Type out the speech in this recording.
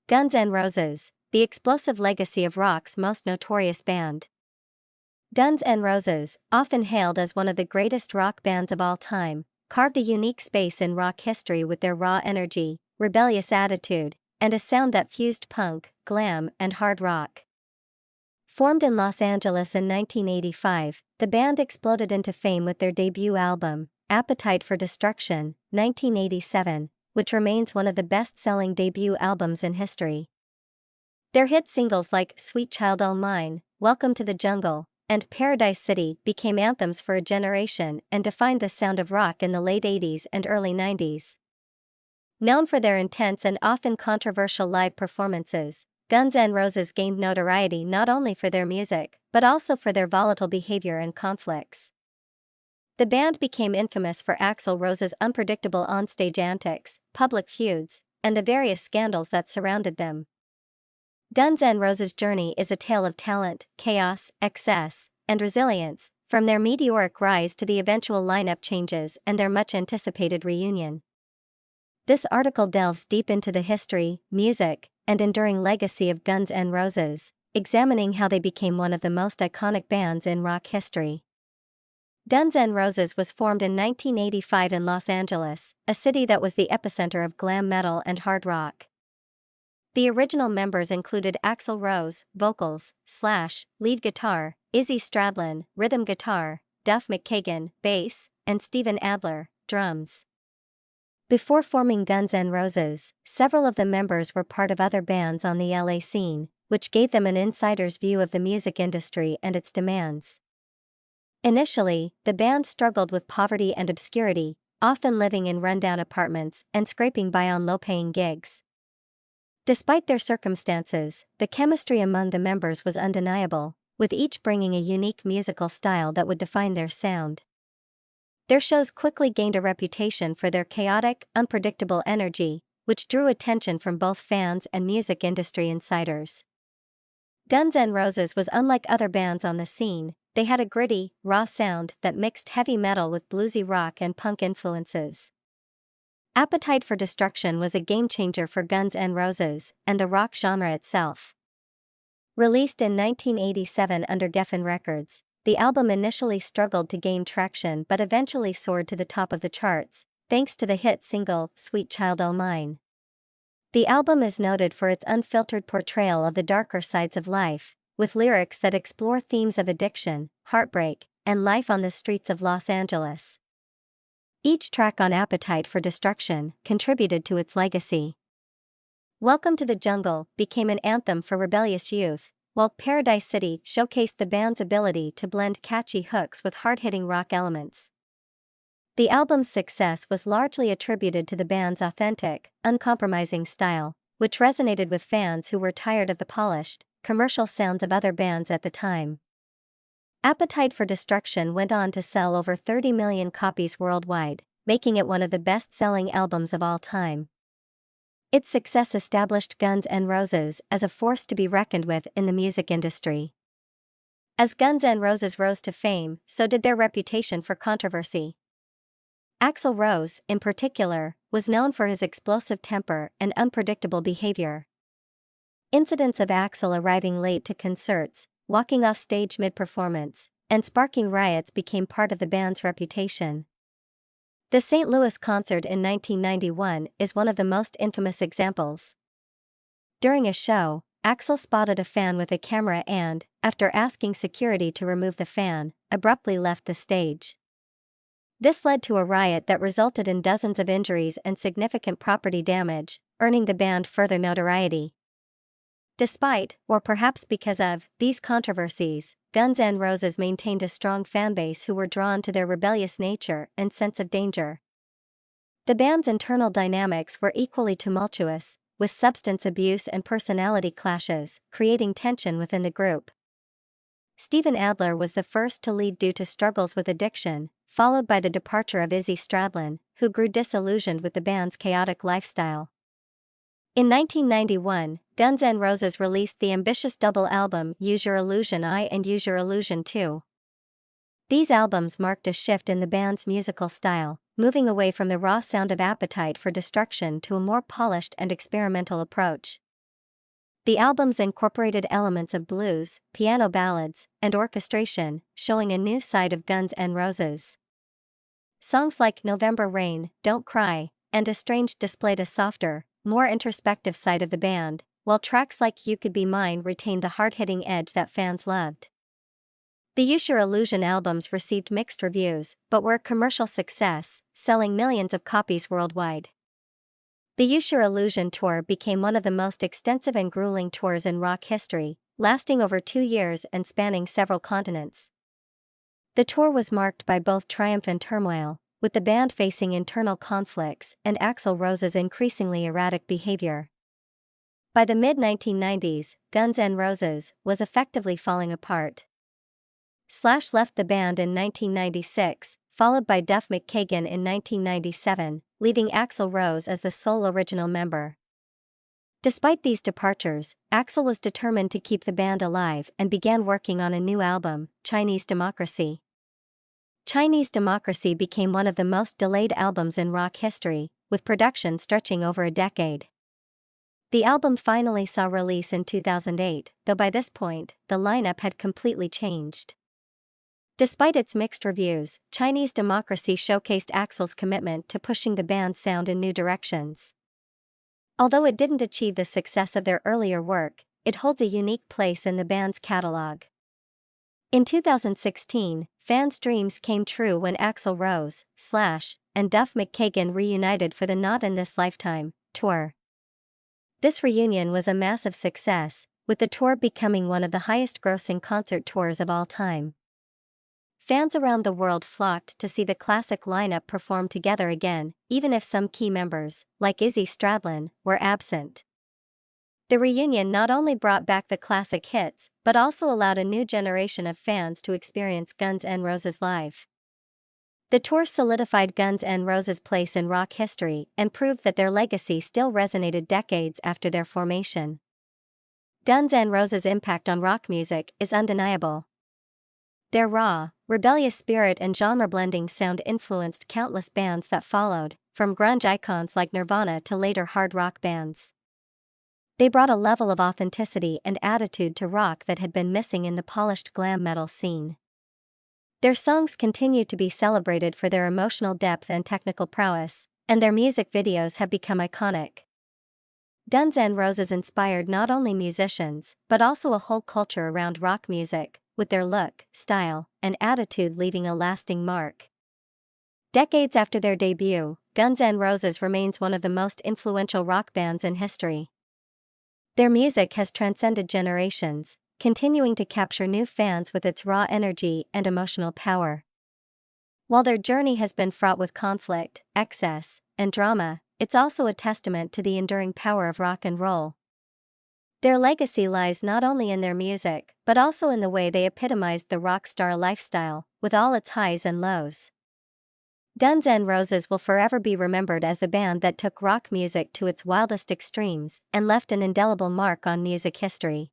Guns N' Roses, the explosive legacy of rock's most notorious band. Guns N' Roses, often hailed as one of the greatest rock bands of all time, carved a unique space in rock history with their raw energy, rebellious attitude, and a sound that fused punk, glam, and hard rock. Formed in Los Angeles in 1985, the band exploded into fame with their debut album, Appetite for Destruction, 1987, which remains one of the best-selling debut albums in history. Their hit singles like Sweet Child O' Mine, Welcome to the Jungle, and Paradise City became anthems for a generation and defined the sound of rock in the late 80s and early 90s. Known for their intense and often controversial live performances, Guns N' Roses gained notoriety not only for their music, but also for their volatile behavior and conflicts. The band became infamous for Axl Rose's unpredictable onstage antics, public feuds, and the various scandals that surrounded them. Guns N' Roses' journey is a tale of talent, chaos, excess, and resilience, from their meteoric rise to the eventual lineup changes and their much-anticipated reunion. This article delves deep into the history, music, and enduring legacy of Guns N' Roses, examining how they became one of the most iconic bands in rock history. Guns N' Roses was formed in 1985 in Los Angeles, a city that was the epicenter of glam metal and hard rock. The original members included Axl Rose, vocals, lead guitar, Izzy Stradlin, rhythm guitar, Duff McKagan, bass, and Steven Adler, drums. Before forming Guns N' Roses, several of the members were part of other bands on the LA scene, which gave them an insider's view of the music industry and its demands. Initially, the band struggled with poverty and obscurity, often living in rundown apartments and scraping by on low-paying gigs. Despite their circumstances, the chemistry among the members was undeniable, with each bringing a unique musical style that would define their sound. Their shows quickly gained a reputation for their chaotic, unpredictable energy, which drew attention from both fans and music industry insiders. Guns N' Roses was unlike other bands on the scene. They had a gritty, raw sound that mixed heavy metal with bluesy rock and punk influences. Appetite for Destruction was a game-changer for Guns N' Roses and the rock genre itself. Released in 1987 under Geffen Records, the album initially struggled to gain traction but eventually soared to the top of the charts, thanks to the hit single, Sweet Child O' Mine. The album is noted for its unfiltered portrayal of the darker sides of life, with lyrics that explore themes of addiction, heartbreak, and life on the streets of Los Angeles. Each track on Appetite for Destruction contributed to its legacy. Welcome to the Jungle became an anthem for rebellious youth, while Paradise City showcased the band's ability to blend catchy hooks with hard-hitting rock elements. The album's success was largely attributed to the band's authentic, uncompromising style, which resonated with fans who were tired of the polished, commercial sounds of other bands at the time. Appetite for Destruction went on to sell over 30 million copies worldwide, making it one of the best-selling albums of all time. Its success established Guns N' Roses as a force to be reckoned with in the music industry. As Guns N' Roses rose to fame, so did their reputation for controversy. Axl Rose, in particular, was known for his explosive temper and unpredictable behavior. Incidents of Axl arriving late to concerts, walking off stage mid-performance, and sparking riots became part of the band's reputation. The St. Louis concert in 1991 is one of the most infamous examples. During a show, Axl spotted a fan with a camera and, after asking security to remove the fan, abruptly left the stage. This led to a riot that resulted in dozens of injuries and significant property damage, earning the band further notoriety. Despite, or perhaps because of, these controversies, Guns N' Roses maintained a strong fanbase who were drawn to their rebellious nature and sense of danger. The band's internal dynamics were equally tumultuous, with substance abuse and personality clashes, creating tension within the group. Steven Adler was the first to leave due to struggles with addiction, followed by the departure of Izzy Stradlin, who grew disillusioned with the band's chaotic lifestyle. In 1991, Guns N' Roses released the ambitious double album Use Your Illusion I and Use Your Illusion II. These albums marked a shift in the band's musical style, moving away from the raw sound of Appetite for Destruction to a more polished and experimental approach. The albums incorporated elements of blues, piano ballads, and orchestration, showing a new side of Guns N' Roses. Songs like November Rain, Don't Cry, and Estranged displayed a softer, more introspective side of the band, while tracks like You Could Be Mine retained the hard-hitting edge that fans loved. The Use Your Illusion albums received mixed reviews, but were a commercial success, selling millions of copies worldwide. The Use Your Illusion tour became one of the most extensive and grueling tours in rock history, lasting over 2 years and spanning several continents. The tour was marked by both triumph and turmoil, with the band facing internal conflicts and Axl Rose's increasingly erratic behavior. By the mid-1990s, Guns N' Roses was effectively falling apart. Slash left the band in 1996, followed by Duff McKagan in 1997, leaving Axl Rose as the sole original member. Despite these departures, Axl was determined to keep the band alive and began working on a new album, Chinese Democracy. Chinese Democracy became one of the most delayed albums in rock history, with production stretching over a decade. The album finally saw release in 2008, though by this point, the lineup had completely changed. Despite its mixed reviews, Chinese Democracy showcased Axl's commitment to pushing the band's sound in new directions. Although it didn't achieve the success of their earlier work, it holds a unique place in the band's catalog. In 2016, fans' dreams came true when Axl Rose, Slash, and Duff McKagan reunited for the Not in This Lifetime tour. This reunion was a massive success, with the tour becoming one of the highest-grossing concert tours of all time. Fans around the world flocked to see the classic lineup perform together again, even if some key members, like Izzy Stradlin, were absent. The reunion not only brought back the classic hits, but also allowed a new generation of fans to experience Guns N' Roses live. The tour solidified Guns N' Roses' place in rock history and proved that their legacy still resonated decades after their formation. Guns N' Roses' impact on rock music is undeniable. Their raw, rebellious spirit and genre-blending sound influenced countless bands that followed, from grunge icons like Nirvana to later hard rock bands. They brought a level of authenticity and attitude to rock that had been missing in the polished glam metal scene. Their songs continue to be celebrated for their emotional depth and technical prowess, and their music videos have become iconic. Guns N' Roses inspired not only musicians, but also a whole culture around rock music, with their look, style, and attitude leaving a lasting mark. Decades after their debut, Guns N' Roses remains one of the most influential rock bands in history. Their music has transcended generations, continuing to capture new fans with its raw energy and emotional power. While their journey has been fraught with conflict, excess, and drama, it's also a testament to the enduring power of rock and roll. Their legacy lies not only in their music, but also in the way they epitomized the rock star lifestyle, with all its highs and lows. Guns N' Roses will forever be remembered as the band that took rock music to its wildest extremes and left an indelible mark on music history.